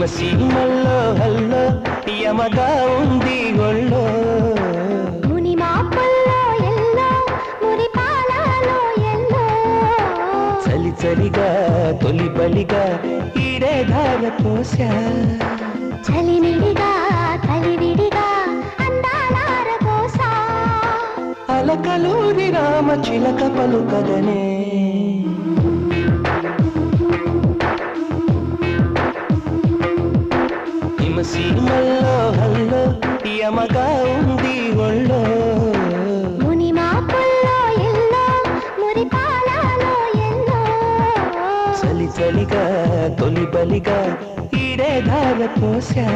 సీమల్లో hello యమగా ఉంది ఒళ్ళో ముని మాపల్లో yellow మురి పాలలో ఎల్లో చలి చలిగా తొలి బలిగా ఈడే ధార పోసా చలివిడిగా కలివిడిగా అందాలార పోసా అలకలూరి రామ చిలక పలుకదనే సీమల్లో హల్లో యమగా ఉంది ఒళ్ళో ముని మాపల్లో ఎల్లో మురి పాలలో ఎల్లో చలి చలిగా తొలి బలిగా ఈడే ధార పోసా